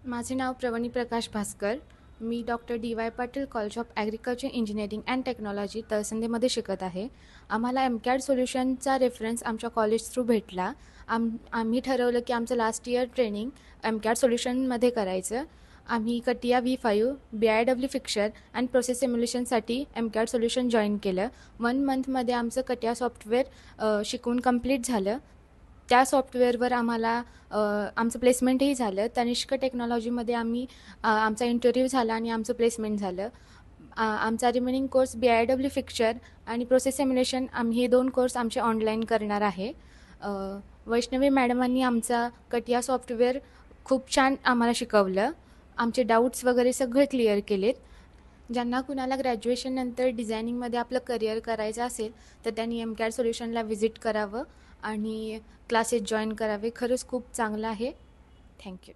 माझे नाव प्रवणी प्रकाश भास्कर. मी doctor D Y. Patil college of agriculture engineering and technology तळसंदेमध्ये शिकत आहे. आम्हाला एम-कॅड सोल्युशनचा रेफरन्स आमच्या कॉलेज थ्रू भेटला. आम्ही ठरवलं की आमचं लास्ट इयर ट्रेनिंग एम-कॅड सोल्युशनमध्ये करायचं. आम्ही CATIA V5, BIW fixture and process सिम्युलेशनसाठी एम-कॅड सोल्युशन जॉईन केलं. 1 मंथमध्ये आमचं कटिया सॉफ्टवेअर शिकवून कंप्लीट झालं. त्या सॉफ्टवेअरवर आम्हाला आमचं प्लेसमेंटही झालं. तनिष्क टेक्नॉलॉजीमध्ये आमचा इंटरव्ह्यू झाला आणि आमचं प्लेसमेंट झालं. आमचा रिमेनिंग कोर्स BIW फिक्चर आणि प्रोसेस सिम्युलेशन आम्ही हे 2 कोर्स आमचे ऑनलाईन करणार आहे. वैष्णवी मॅडमांनी आमचा कटिया सॉफ्टवेअर खूप छान आम्हाला शिकवलं. आमचे डाऊट्स वगैरे सगळे क्लिअर केलेत. ज्यांना कुणाला ग्रॅज्युएशननंतर डिझायनिंगमध्ये आपलं करिअर करायचं असेल तर त्यांनी एम-कॅड सोल्युशनला व्हिजिट करावं आणि क्लासेस जॉईन करावे. खरंच खूप चांगलं आहे. थँक्यू.